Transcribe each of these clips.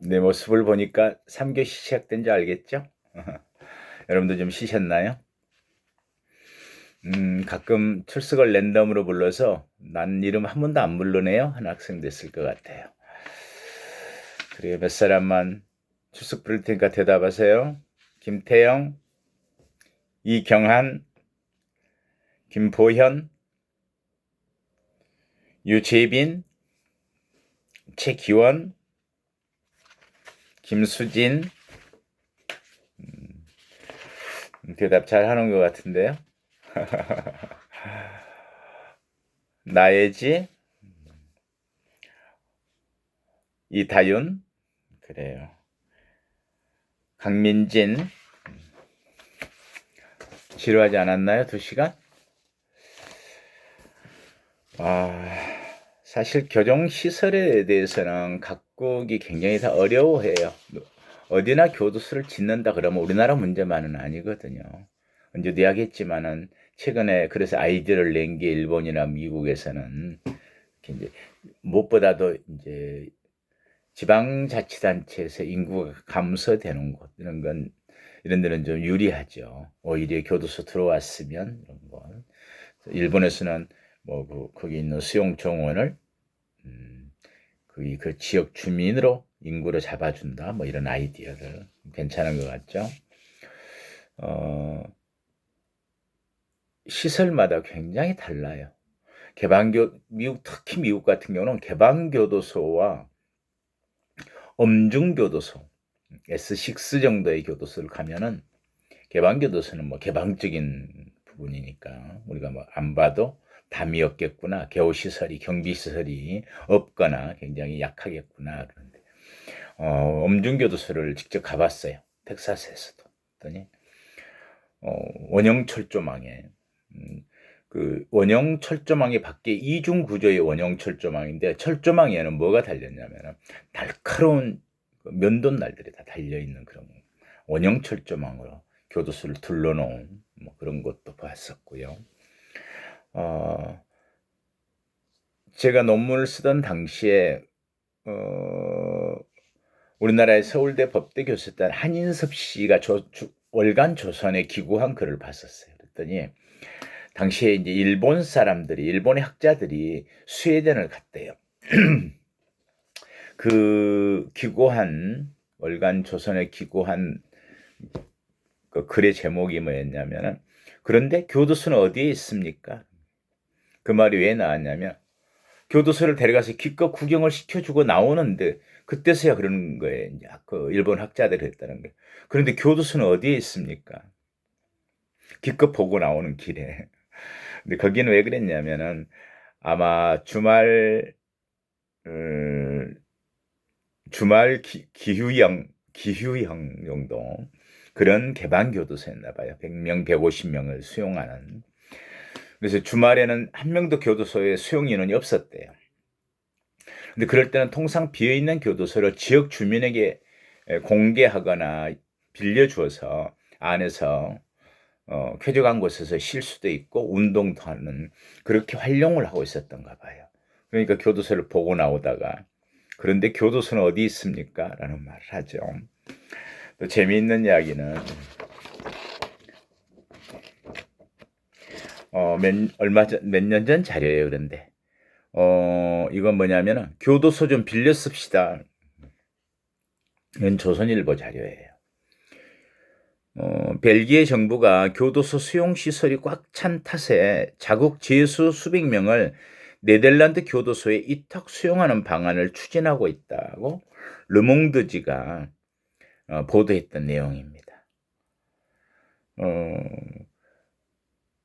내 모습을 보니까 3교시 시작된 줄 알겠죠? 여러분도 좀 쉬셨나요? 가끔 출석을 랜덤으로 불러서 난 이름 한 번도 안 부르네요 하는 학생도 있을 것 같아요. 그래요. 몇 사람만 출석 부를 테니까 대답하세요. 김태영, 이경한, 김보현, 유재빈, 최기원, 김수진. 대답 잘 하는 것 같은데요. 나예지, 이다윤, 그래요. 강민진, 지루하지 않았나요? 2시간? 사실 교정시설에 대해서는 각국이 굉장히 다 어려워해요. 어디나 교도소를 짓는다 그러면 우리나라 문제만은 아니거든요. 언제도 이야기했지만은 최근에 그래서 아이디어를 낸 게 일본이나 미국에서는 이제 무엇보다도 이제 지방자치단체에서 인구가 감소되는 곳 이런 데는 좀 유리하죠. 오히려 교도소 들어왔으면 이런 거. 일본에서는 거기 있는 수용 정원을 그 지역 주민으로 인구를 잡아준다. 이런 아이디어들 괜찮은 것 같죠. 시설마다 굉장히 달라요. 특히 미국 같은 경우는 개방교도소와 엄중교도소, S6 정도의 교도소를 가면은 개방교도소는 개방적인 부분이니까 우리가 안 봐도 담이었겠구나, 개호시설이, 경비시설이 없거나 굉장히 약하겠구나 그런데 엄중교도소를 직접 가봤어요. 텍사스에서도. 그랬더니 원형철조망에 그 원형철조망이 밖에 이중구조의 원형철조망인데 철조망에는 뭐가 달렸냐면 날카로운 면도날들이 다 달려있는 그런 원형철조망으로 교도소를 둘러놓은 그런 것도 봤었고요. 제가 논문을 쓰던 당시에 우리나라의 서울대 법대 교수였던 한인섭 씨가 월간 조선에 기고한 글을 봤었어요. 그랬더니 당시에 이제 일본의 학자들이 스웨덴을 갔대요. 그 월간 조선에 기고한 그 글의 제목이 뭐였냐면은 그런데 교도소는 어디에 있습니까? 그 말이 왜 나왔냐면 교도소를 데려가서 기껏 구경을 시켜주고 나오는데 그때서야 그러는 거예요. 이제 그 일본 학자들이 했다는 게. 그런데 교도소는 어디에 있습니까? 기껏 보고 나오는 길에. 근데 거기는 왜 그랬냐면은 아마 주말 기휴형 정도 그런 개방 교도소였나 봐요. 100명, 150명을 수용하는. 그래서 주말에는 한 명도 교도소에 수용 인원이 없었대요. 근데 그럴 때는 통상 비어있는 교도소를 지역 주민에게 공개하거나 빌려주어서 안에서 쾌적한 곳에서 쉴 수도 있고 운동도 하는 그렇게 활용을 하고 있었던가 봐요. 그러니까 교도소를 보고 나오다가 그런데 교도소는 어디 있습니까? 라는 말을 하죠. 또 재미있는 이야기는 몇 년 전 자료예요. 그런데 이건 뭐냐면은 교도소 좀 빌려 씁시다. 이건 조선일보 자료예요. 벨기에 정부가 교도소 수용 시설이 꽉 찬 탓에 자국 죄수 수백 명을 네덜란드 교도소에 이탁 수용하는 방안을 추진하고 있다고 르몽드지가 보도했던 내용입니다.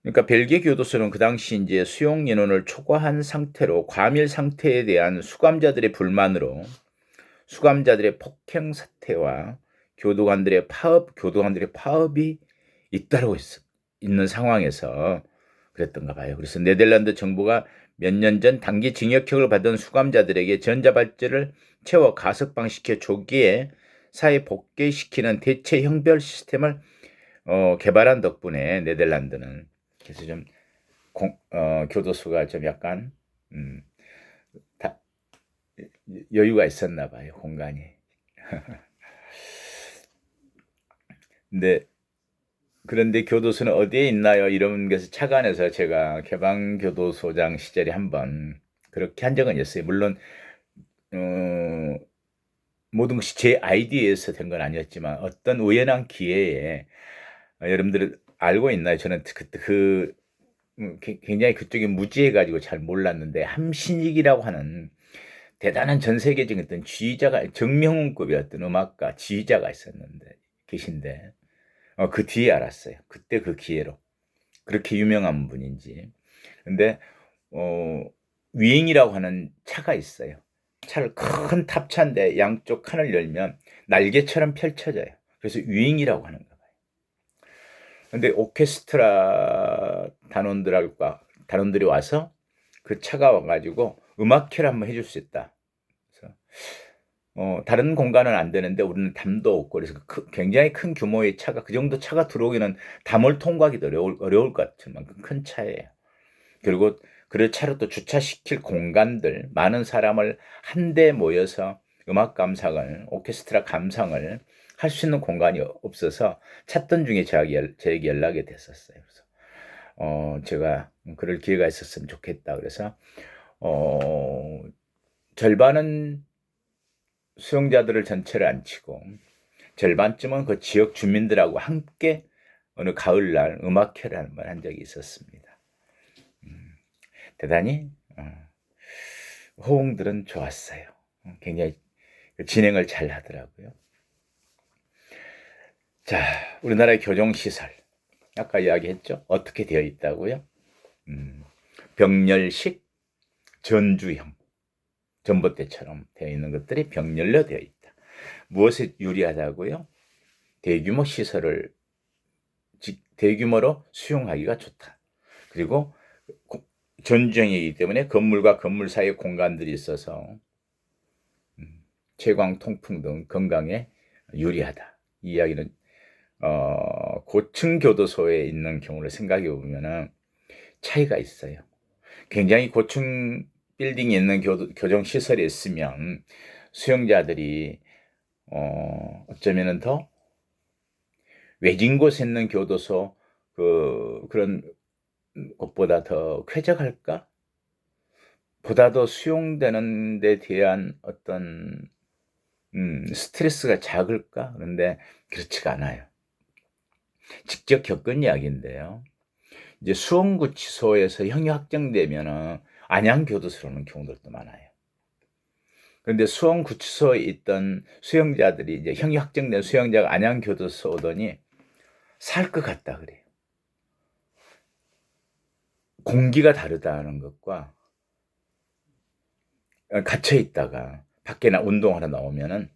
그러니까 벨기에 교도소는 그 당시 이제 수용 인원을 초과한 상태로 과밀 상태에 대한 수감자들의 불만으로 수감자들의 폭행 사태와 교도관들의 파업이 잇따르고 있는 상황에서 그랬던가 봐요. 그래서 네덜란드 정부가 몇 년 전 단기 징역형을 받은 수감자들에게 전자발찌를 채워 가석방시켜 조기에 사회 복귀시키는 대체 형별 시스템을 개발한 덕분에 네덜란드는 그래서 좀 교도소가 좀 약간 여유가 있었나 봐요, 공간이. 근데 그런데 교도소는 어디에 있나요? 이런 것을 착안해서 제가 개방교도소장 시절에 한번 그렇게 한 적은 있어요. 물론 어 모든 것이 제 아이디어에서 된 건 아니었지만 어떤 우연한 기회에 여러분들 알고 있나요? 저는 그때 굉장히 그쪽이 무지해 가지고 잘 몰랐는데 함신익이라고 하는 대단한 전 세계적인 어떤 지휘자가 정명훈급의 어떤 음악가 지휘자가 있었는데 계신데 그 뒤에 알았어요. 그때 그 기회로. 그렇게 유명한 분인지. 근데 어 위잉이라고 하는 차가 있어요. 차를 큰 탑차인데 양쪽 칸을 열면 날개처럼 펼쳐져요. 그래서 위잉이라고 하는가 봐요. 근데 오케스트라 단원들이 와서 그 차가 와 가지고 음악회를 한번 해줄 수 있다. 그래서 다른 공간은 안 되는데 우리는 담도 없고 그래서 굉장히 큰 규모의 차가 그 정도 차가 들어오기는 담을 통과하기도 어려울 것 같은 만큼 큰 차예요. 그리고 그 차로 또 주차시킬 공간들 많은 사람을 한데 모여서 음악 감상을 오케스트라 감상을 할 수 있는 공간이 없어서 찾던 중에 저에게 연락이 됐었어요. 그래서 제가 그럴 기회가 있었으면 좋겠다. 그래서 절반은 수용자들을 전체를 안 치고 절반쯤은 그 지역 주민들하고 함께 어느 가을날 음악회를 한번 한 적이 있었습니다. 대단히 호응들은 좋았어요. 굉장히 진행을 잘 하더라고요. 자, 우리나라의 교정시설 아까 이야기했죠? 어떻게 되어 있다고요? 병렬식, 전주형, 전봇대처럼 되어 있는 것들이 병렬로 되어 있다. 무엇에 유리하다고요? 대규모 시설을 대규모로 수용하기가 좋다. 그리고 전주형이기 때문에 건물과 건물 사이에 공간들이 있어서 채광, 통풍 등 건강에 유리하다. 이 이야기는 고층 교도소에 있는 경우를 생각해 보면은 차이가 있어요. 굉장히 고층 빌딩에 있는 교정 시설에 있으면 수용자들이 어쩌면은 더 외진 곳에 있는 교도소 그런 것보다 더 쾌적할까? 보다 더 수용되는 데 대한 어떤 스트레스가 작을까? 그런데 그렇지가 않아요. 직접 겪은 이야기인데요. 이제 수원구치소에서 형이 확정되면은 안양교도소로 오는 경우들도 많아요. 그런데 수원구치소에 있던 수용자들이 이제 형이 확정된 수용자가 안양교도소 오더니 살 것 같다 그래요. 공기가 다르다는 것과 갇혀 있다가 밖에 운동하러 나오면은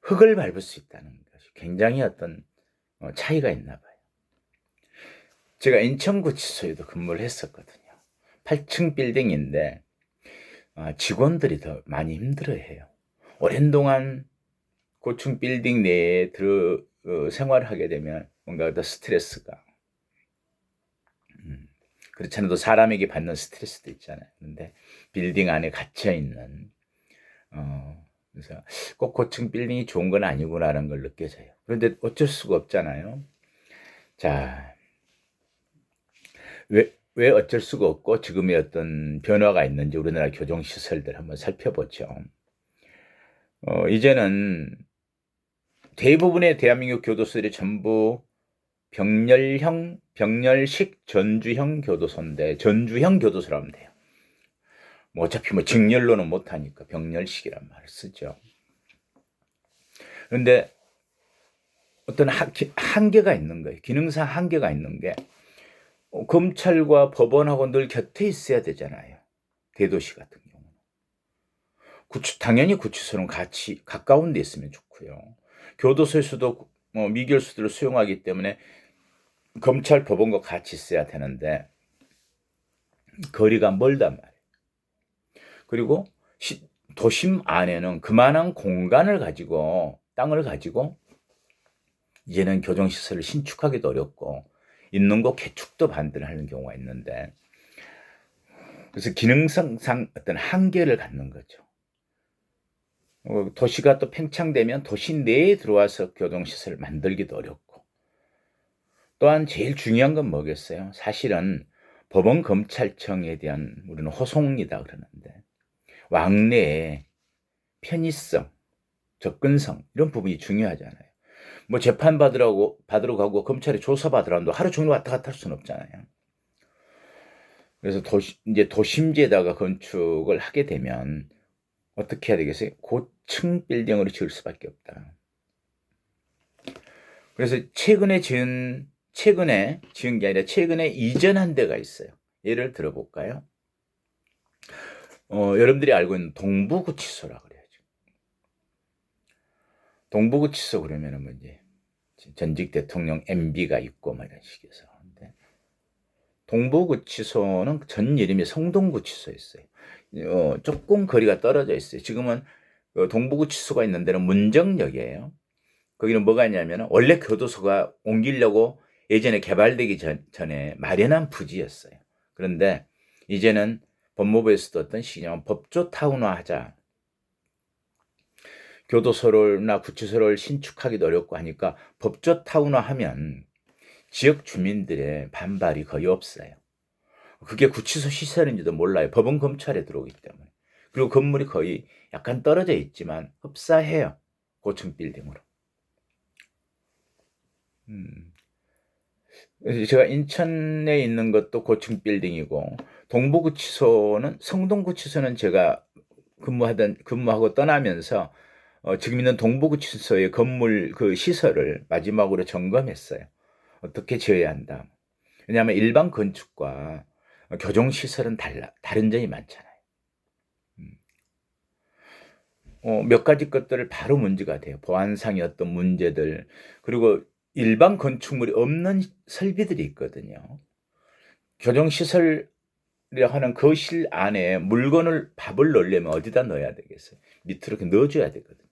흙을 밟을 수 있다는 것이 굉장히 어떤 차이가 있나 봐요. 제가 인천구치소에도 근무를 했었거든요. 8층 빌딩인데 직원들이 더 많이 힘들어해요. 오랜 동안 고층 빌딩 내에 생활을 하게 되면 뭔가 더 스트레스가 그렇지 않아도 사람에게 받는 스트레스도 있잖아요. 근데 빌딩 안에 갇혀 있는 그래서 꼭 고층 빌딩이 좋은 건 아니구나라는 걸 느껴져요. 그런데 어쩔 수가 없잖아요. 자, 왜 어쩔 수가 없고 지금의 어떤 변화가 있는지 우리나라 교정시설들 한번 살펴보죠. 이제는 대부분의 대한민국 교도소들이 전부 병렬식 전주형 교도소인데 전주형 교도소라고 하면 돼요. 뭐 어차피 직렬로는 못하니까 병렬식이란 말을 쓰죠. 그런데 어떤 한계가 있는 거예요. 기능상 한계가 있는 게 검찰과 법원하고 늘 곁에 있어야 되잖아요. 대도시 같은 경우는. 당연히 구치소는 같이 가까운 데 있으면 좋고요. 교도소에서도 미결수들을 수용하기 때문에 검찰 법원과 같이 있어야 되는데 거리가 멀단 말이에요. 그리고 도심 안에는 그만한 공간을 가지고 땅을 가지고 이제는 교정시설을 신축하기도 어렵고 있는 곳 개축도 반대하는 경우가 있는데 그래서 기능성상 어떤 한계를 갖는 거죠. 도시가 또 팽창되면 도시 내에 들어와서 교정시설을 만들기도 어렵고, 또한 제일 중요한 건 뭐겠어요? 사실은 법원 검찰청에 대한 우리는 호송이다 그러는데, 왕래의 편의성, 접근성 이런 부분이 중요하잖아요. 뭐 재판 받으러 가고 검찰에 조사 받으러 가도 하루 종일 왔다 갔다 할 수는 없잖아요. 그래서 이제 도심지에다가 건축을 하게 되면 어떻게 해야 되겠어요? 고층 빌딩으로 지을 수밖에 없다. 그래서 최근에 지은 게 아니라 최근에 이전한 데가 있어요. 예를 들어볼까요? 여러분들이 알고 있는 동부구치소라 그래야죠. 동부구치소 그러면은 뭐 이제 전직 대통령 MB가 있고 뭐 이런 식에서. 동부구치소는 전 이름이 성동구치소였어요. 조금 거리가 떨어져 있어요. 지금은 동부구치소가 있는 데는 문정역이에요. 거기는 뭐가 있냐면 원래 교도소가 옮기려고 예전에 개발되기 전에 마련한 부지였어요. 그런데 이제는 법무부에서도 어떤 시기냐면 법조 타운화하자. 교도소나 구치소를 신축하기도 어렵고 하니까 법조 타운화하면 지역 주민들의 반발이 거의 없어요. 그게 구치소 시설인지도 몰라요. 법원 검찰에 들어오기 때문에. 그리고 건물이 거의 약간 떨어져 있지만 흡사해요. 고층 빌딩으로. 제가 인천에 있는 것도 고층 빌딩이고, 동부구치소는 성동구치소는 제가 근무하고 떠나면서 지금 있는 동부구치소의 건물 그 시설을 마지막으로 점검했어요. 어떻게 지어야 한다. 왜냐하면 일반 건축과 교정 시설은 다른 점이 많잖아요. 몇 가지 것들을 바로 문제가 돼요. 보안상의 어떤 문제들, 그리고 일반 건축물이 없는 설비들이 있거든요. 교정시설이라 하는 거실 안에 밥을 넣으려면 어디다 넣어야 되겠어요? 밑으로 이렇게 넣어줘야 되거든요.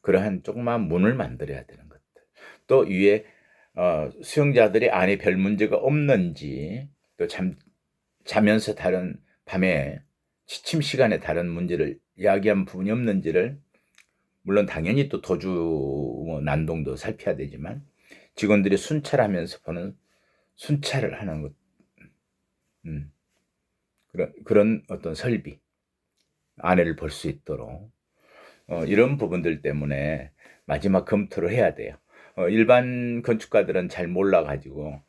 그러한 조그마한 문을 만들어야 되는 것들. 또 위에 수용자들이 안에 별 문제가 없는지, 또 자면서 다른 밤에 취침 시간에 다른 문제를 이야기한 부분이 없는지를, 물론 당연히 또 도주 난동도 살펴야 되지만 직원들이 순찰하면서 보는 순찰을 하는 것, 그런 어떤 설비 안에를 볼 수 있도록 이런 부분들 때문에 마지막 검토를 해야 돼요. 일반 건축가들은 잘 몰라가지고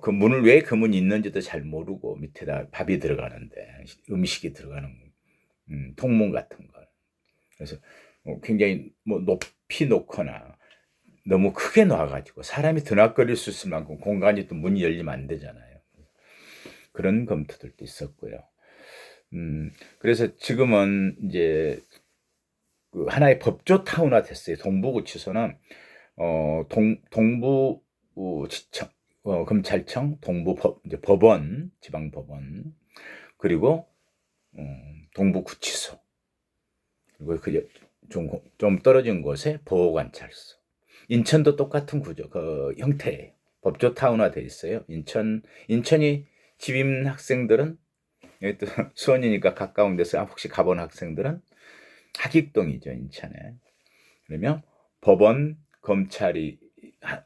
그 문을 왜 그 문이 있는지도 잘 모르고 밑에다 밥이 들어가는데 음식이 들어가는 통문 같은 걸, 그래서 굉장히 뭐 높이 놓거나 너무 크게 놔가지고 사람이 드나거릴 수 있을 만큼 공간이 또 문이 열리면 안 되잖아요. 그런 검토들도 있었고요. 그래서 지금은 이제 그 하나의 법조 타운화 됐어요. 동부구치소는 동부지청, 검찰청, 이제 법원, 지방법원, 그리고 동부구치소, 그리고 좀 떨어진 곳에 보호관찰소. 인천도 똑같은 구조, 그 형태예요. 법조 타운화 돼 있어요. 인천이 집임 학생들은, 여기 또 수원이니까 가까운 데서 혹시 가본 학생들은 하객동이죠, 인천에. 그러면 법원, 검찰이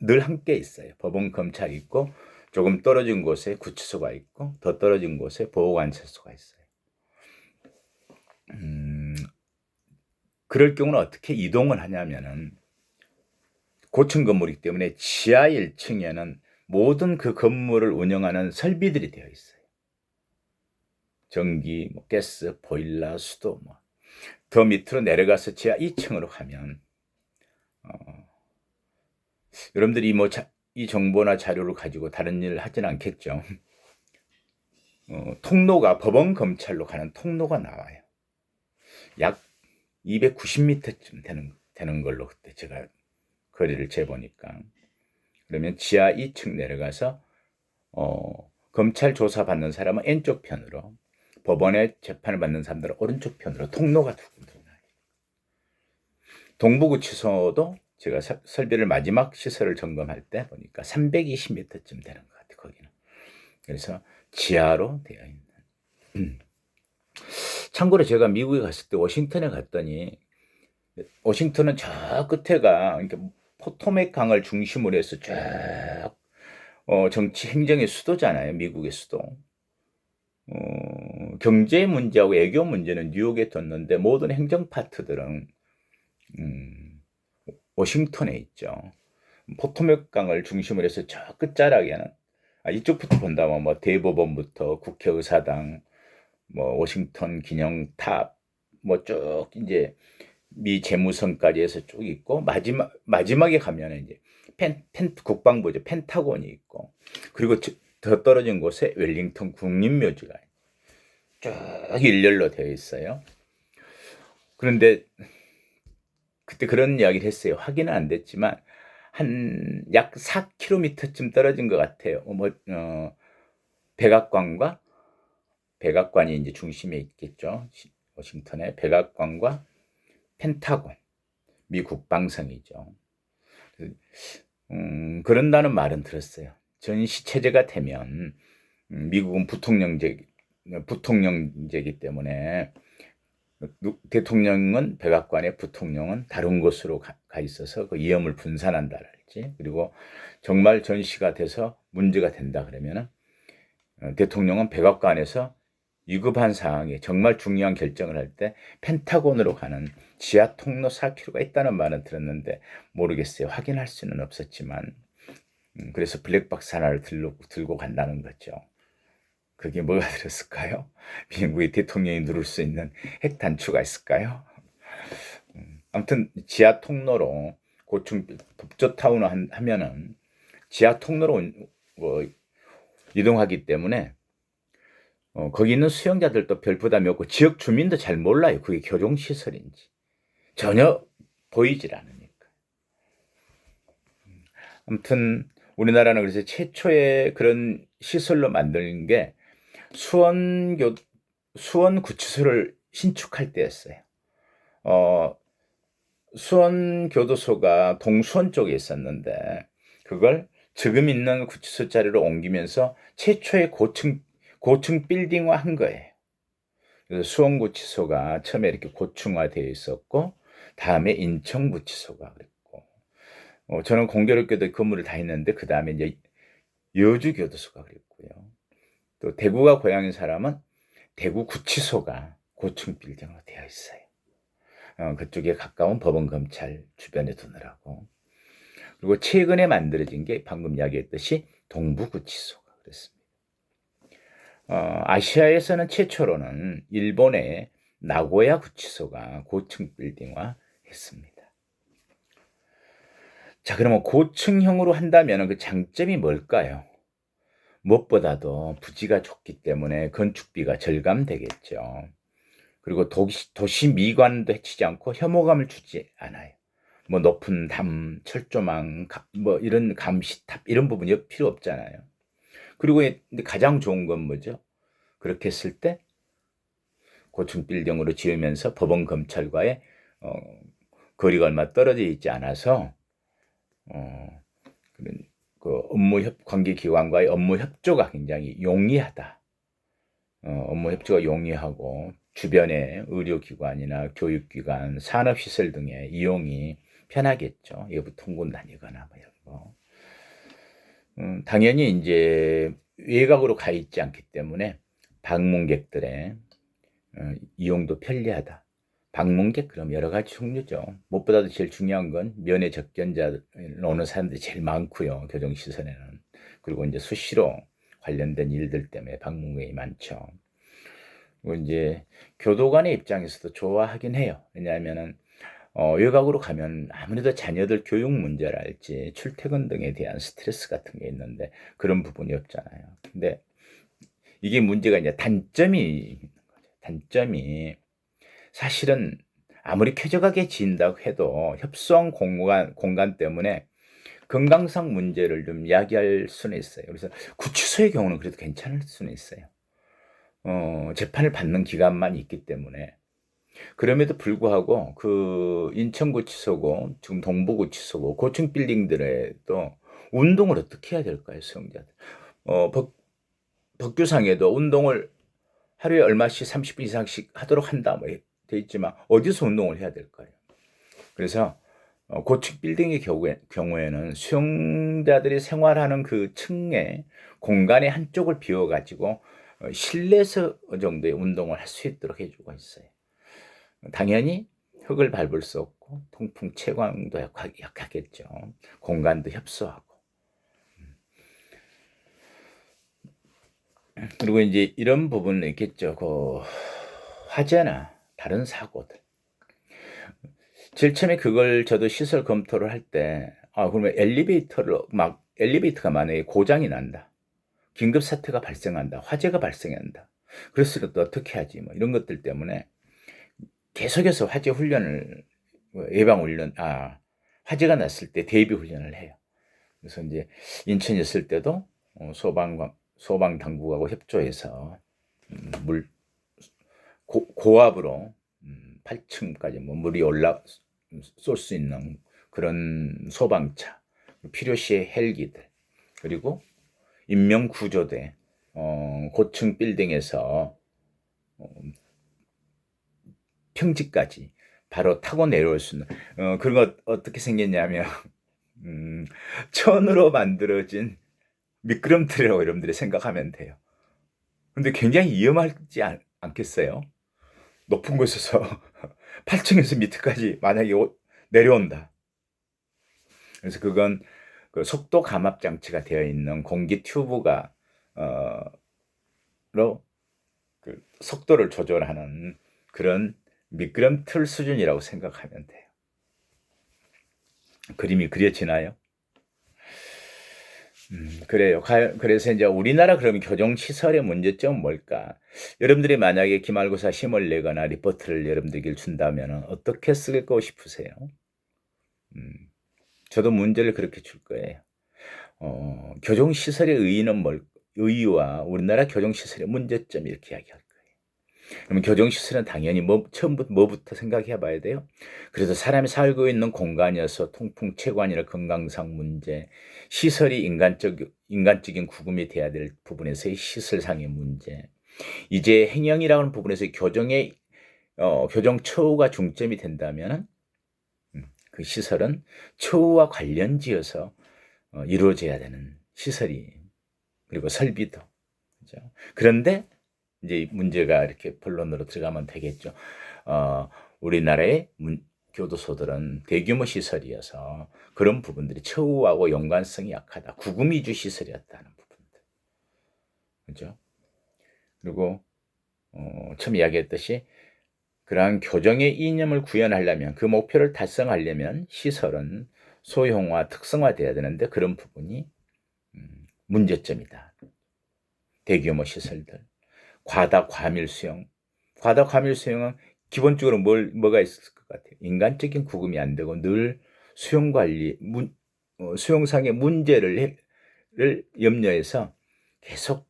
늘 함께 있어요. 법원, 검찰이 있고 조금 떨어진 곳에 구치소가 있고 더 떨어진 곳에 보호관찰소가 있어요. 그럴 경우는 어떻게 이동을 하냐면은 고층 건물이기 때문에 지하 1층에는 모든 그 건물을 운영하는 설비들이 되어 있어요. 전기, 가스, 보일러, 수도, 더 밑으로 내려가서 지하 2층으로 가면 여러분들이 이 정보나 자료를 가지고 다른 일을 하진 않겠죠. 통로가 법원 검찰로 가는 통로가 나와요. 약 290m쯤 되는 걸로 그때 제가 거리를 재보니까. 그러면 지하 2층 내려가서 검찰 조사 받는 사람은 왼쪽 편으로, 법원에 재판을 받는 사람들은 오른쪽 편으로 통로가 두 군데 나요. 동부구치소도 제가 설비를 마지막 시설을 점검할 때 보니까 320m쯤 되는 것 같아요. 거기는. 그래서 지하로 되어 있는. 참고로 제가 미국에 갔을 때 워싱턴에 갔더니 워싱턴은 저 끝에가 그러니까 포토맥 강을 중심으로 해서 쫙 정치 행정의 수도잖아요. 미국의 수도. 경제 문제하고 외교 문제는 뉴욕에 뒀는데 모든 행정 파트들은 음, 워싱턴에 있죠. 포토맥 강을 중심으로 해서 저 끝자락에는 이쪽부터 본다면 뭐 대법원부터 국회의사당, 뭐 워싱턴 기념탑, 뭐 쭉 이제 미 재무성까지 해서 쭉 있고 마지막에 가면은 이제 국방부죠. 펜타곤이 있고 그리고 더 떨어진 곳에 웰링턴 국립묘지가 쭉 일렬로 되어 있어요. 그런데 그때 그런 이야기를 했어요. 확인은 안 됐지만 한 약 4km쯤 떨어진 것 같아요. 백악관과 백악관이 이제 중심에 있겠죠. 워싱턴의 백악관과 펜타곤, 미 국방성이죠. 그런다는 말은 들었어요. 전시 체제가 되면 미국은 부통령제이기 때문에 대통령은 백악관에 부통령은 다른 곳으로 가 있어서 그 위험을 분산한다랄지 그리고 정말 전시가 돼서 문제가 된다 그러면은 대통령은 백악관에서 위급한 상황에 정말 중요한 결정을 할 때 펜타곤으로 가는 지하 통로 4km가 있다는 말은 들었는데 모르겠어요. 확인할 수는 없었지만 그래서 블랙박스 하나를 들고 간다는 거죠. 그게 뭐가 들었을까요? 미국의 대통령이 누를 수 있는 핵 단추가 있을까요? 아무튼 지하 통로로 고층 법조타운 하면은 지하 통로로 이동하기 때문에 거기 있는 수용자들도 별 부담이 없고 지역 주민도 잘 몰라요. 그게 교정시설인지. 전혀 보이질 않으니까. 아무튼 우리나라는 그래서 최초의 그런 시설로 만든 게 수원 구치소를 신축할 때였어요. 수원 교도소가 동수원 쪽에 있었는데 그걸 지금 있는 구치소 자리로 옮기면서 최초의 고층 빌딩화 한 거예요. 그래서 수원구치소가 처음에 이렇게 고층화되어 있었고 다음에 인천구치소가 그랬고 저는 공교롭게도 근무를 다 했는데 그 다음에 이제 여주교도소가 그랬고요. 또 대구가 고향인 사람은 대구구치소가 고층 빌딩으로 되어 있어요. 그쪽에 가까운 법원 검찰 주변에 두느라고. 그리고 최근에 만들어진 게 방금 이야기했듯이 동부구치소가 그렇습니다. 아시아에서는 최초로는 일본의 나고야 구치소가 고층 빌딩화 했습니다. 자, 그러면 고층형으로 한다면 그 장점이 뭘까요? 무엇보다도 부지가 좁기 때문에 건축비가 절감되겠죠. 그리고 도시 미관도 해치지 않고 혐오감을 주지 않아요. 뭐 높은 담, 철조망, 뭐 이런 감시탑 이런 부분이 필요 없잖아요. 그리고 가장 좋은 건 뭐죠? 그렇게 했을 때 고층 빌딩으로 지으면서 법원 검찰과의 거리가 얼마 떨어져 있지 않아서 그 관계기관과의 업무 협조가 굉장히 용이하다. 업무 협조가 용이하고 주변의 의료기관이나 교육기관, 산업시설 등의 이용이 편하겠죠. 여부 통군 다니거나 뭐 이런 거. 당연히 이제 외곽으로 가 있지 않기 때문에 방문객들의 이용도 편리하다. 방문객 그럼 여러 가지 종류죠. 무엇보다도 제일 중요한 건 면회 접견자 오는 사람들이 제일 많고요. 교정시설에는. 그리고 이제 수시로 관련된 일들 때문에 방문객이 많죠. 그리고 이제 교도관의 입장에서도 좋아하긴 해요. 왜냐하면은 외곽으로 가면 아무래도 자녀들 교육 문제랄지 출퇴근 등에 대한 스트레스 같은 게 있는데 그런 부분이 없잖아요. 근데 이게 문제가 이제 단점이 사실은 아무리 쾌적하게 지인다고 해도 협소한 공간 때문에 건강상 문제를 좀 이야기할 수는 있어요. 그래서 구치소의 경우는 그래도 괜찮을 수는 있어요. 재판을 받는 기간만 있기 때문에. 그럼에도 불구하고 그 인천구치소고 지금 동부구치소고 고층 빌딩들에도 운동을 어떻게 해야 될까요, 수용자들? 법규상에도 운동을 하루에 얼마씩 30분 이상씩 하도록 한다 뭐 돼 있지만 어디서 운동을 해야 될까요? 그래서 고층 빌딩의 경우에는 수용자들이 생활하는 그 층의 공간의 한쪽을 비워가지고 실내에서 정도의 운동을 할 수 있도록 해주고 있어요. 당연히 흙을 밟을 수 없고 통풍 채광도 약하겠죠. 공간도 협소하고. 그리고 이제 이런 부분은 있겠죠. 그 화재나 다른 사고들. 제일 처음에 그걸 저도 시설 검토를 할 때, 그러면 엘리베이터가 만약에 고장이 난다. 긴급 사태가 발생한다. 화재가 발생한다. 그랬을 때 어떻게 하지? 뭐 이런 것들 때문에 계속해서 화재 훈련을, 화재가 났을 때 대비 훈련을 해요. 그래서 이제 인천에 있을 때도 소방 당국하고 협조해서 고압으로 8층까지 뭐 물이 쏠 수 있는 그런 소방차, 필요시에 헬기들, 그리고 인명구조대, 고층 빌딩에서 평지까지 바로 타고 내려올 수 있는, 그런 거 어떻게 생겼냐면, 천으로 만들어진 미끄럼틀이라고 여러분들이 생각하면 돼요. 근데 굉장히 위험하지 않겠어요? 높은 곳에서 8층에서 밑에까지 만약에 내려온다. 그래서 그건 그 속도 감압 장치가 되어 있는 공기 튜브가 그 속도를 조절하는 그런 미끄럼틀 수준이라고 생각하면 돼요. 그림이 그려지나요? 그래요. 그래서 이제 우리나라 그러면 교정시설의 문제점은 뭘까? 여러분들이 만약에 기말고사 시험을 내거나 리포트를 여러분들에게 준다면 어떻게 쓰고 싶으세요? 저도 문제를 그렇게 줄 거예요. 교정시설의 의의와 우리나라 교정시설의 문제점 이렇게 이야기할 거예요. 그러면 교정시설은 당연히 처음부터 뭐부터 생각해 봐야 돼요? 그래서 사람이 살고 있는 공간이어서 통풍, 채관이나 건강상 문제, 시설이 인간적인 구금이 돼야 될 부분에서의 시설상의 문제, 이제 행영이라는 부분에서 교정 처우가 중점이 된다면 그 시설은 처우와 관련지어서 이루어져야 되는 시설이, 그리고 설비도. 그렇죠? 그런데 이제 문제가 이렇게 본론으로 들어가면 되겠죠. 우리나라의 교도소들은 대규모 시설이어서 그런 부분들이 처우하고 연관성이 약하다. 구금 위주 시설이었다는 부분들. 그렇죠? 그리고 처음 이야기했듯이 그러한 교정의 이념을 구현하려면, 그 목표를 달성하려면 시설은 소형화, 특성화돼야 되는데 그런 부분이 문제점이다. 대규모 시설들. 과밀 수용. 과밀 수용은 기본적으로 뭐가 있을 것 같아요? 인간적인 구금이 안 되고 늘 수용 관리, 수용상의 문제를 염려해서 계속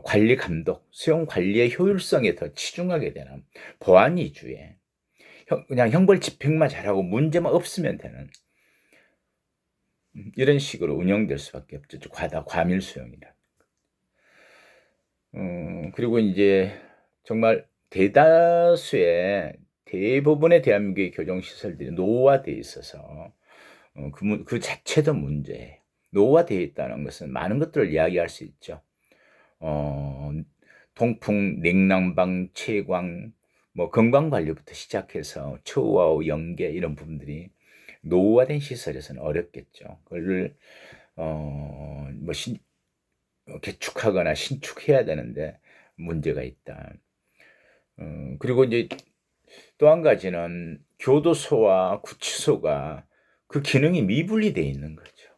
관리 감독, 수용 관리의 효율성에 더 치중하게 되는 보안 위주의, 그냥 형벌 집행만 잘하고 문제만 없으면 되는 이런 식으로 운영될 수밖에 없죠. 과밀 수용이라. 그리고 이제 정말 대부분의 대한민국의 교정시설들이 노후화되어 있어서 그 자체도 문제예요. 노후화되어 있다는 것은 많은 것들을 이야기할 수 있죠. 통풍, 냉난방, 채광, 뭐 건강관리부터 시작해서 처우와 연계 이런 부분들이 노후화된 시설에서는 어렵겠죠. 그걸 개축하거나 신축해야 되는데 문제가 있다. 그리고 이제 또 한 가지는 교도소와 구치소가 그 기능이 미분리되어 있는 거죠.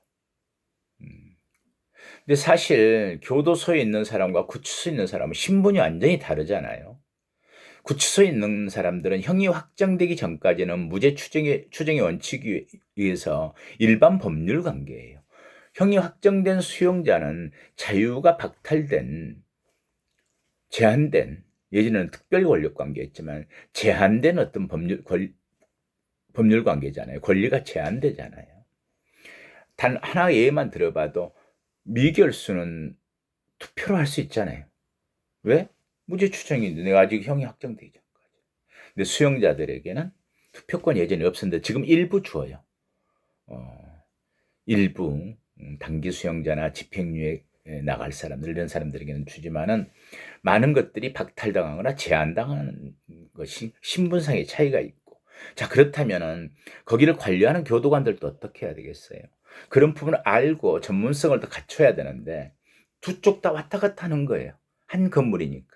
근데 사실 교도소에 있는 사람과 구치소에 있는 사람은 신분이 완전히 다르잖아요. 구치소에 있는 사람들은 형이 확정되기 전까지는 무죄 추정의 원칙에 의해서 일반 법률 관계예요. 형이 확정된 수용자는 자유가 박탈된, 제한된, 예전에는 특별 권력 관계였지만 제한된 어떤 법률 관계잖아요. 권리가 제한되잖아요. 단 하나 예만 들어봐도 미결수는 투표로 할 수 있잖아요. 왜? 무죄 추정인데 내가 아직 형이 확정되기 전까지. 근데 수용자들에게는 투표권 예전에 없었는데 지금 일부 주어요. 일부 단기 수용자나 집행유예 나갈 사람들 이런 사람들에게는 주지만은 많은 것들이 박탈당하거나 제한당하는 것이 신분상의 차이가 있고, 자 그렇다면은 거기를 관리하는 교도관들도 어떻게 해야 되겠어요? 그런 부분을 알고 전문성을 더 갖춰야 되는데 두 쪽 다 왔다 갔다 하는 거예요. 한 건물이니까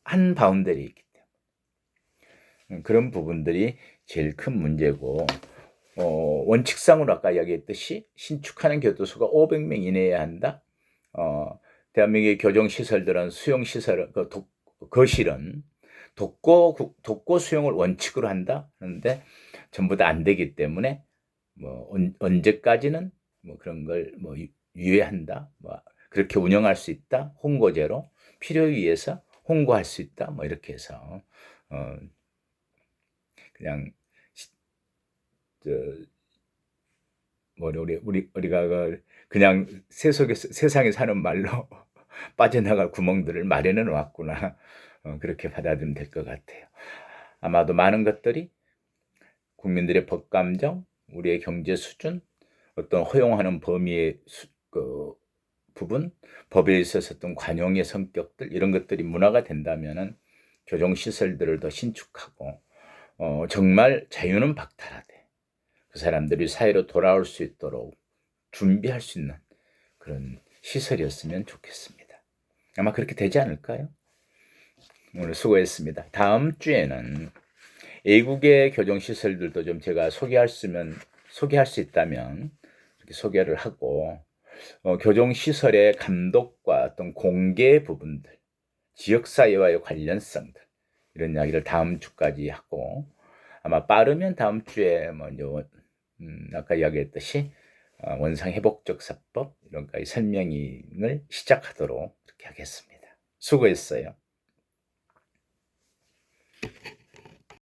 한 바운더리 있기 때문에 그런 부분들이 제일 큰 문제고, 원칙상으로 아까 이야기했듯이 신축하는 교도소가 500명 이내여야 한다. 대한민국의 교정시설들은 수용시설, 거실은 독고 수용을 원칙으로 한다 하는데 전부 다 안 되기 때문에 뭐 언제까지는 뭐 그런 걸 뭐 유예한다, 뭐 그렇게 운영할 수 있다, 홍고제로 필요에 의해서 홍고할 수 있다, 뭐 이렇게 해서 그냥 우리가 그냥 세상에 사는 말로 빠져나갈 구멍들을 마련해 놓았구나. 그렇게 받아들이면 될 것 같아요. 아마도 많은 것들이 국민들의 법감정, 우리의 경제 수준, 어떤 허용하는 범위의 부분, 법에 있어서 어떤 관용의 성격들 이런 것들이 문화가 된다면은 교정시설들을 더 신축하고 정말 자유는 박탈하되 그 사람들이 사회로 돌아올 수 있도록 준비할 수 있는 그런 시설이었으면 좋겠습니다. 아마 그렇게 되지 않을까요? 오늘 수고했습니다. 다음 주에는 외국의 교정시설들도 좀 제가 소개할 수 있다면 이렇게 소개를 하고, 교정시설의 감독과 어떤 공개 부분들, 지역사회와의 관련성들 이런 이야기를 다음 주까지 하고, 아마 빠르면 다음 주에 뭐 이제 아까 이야기했듯이 원상회복적 사법 이런 설명을 시작하도록 그렇게 하겠습니다. 수고했어요.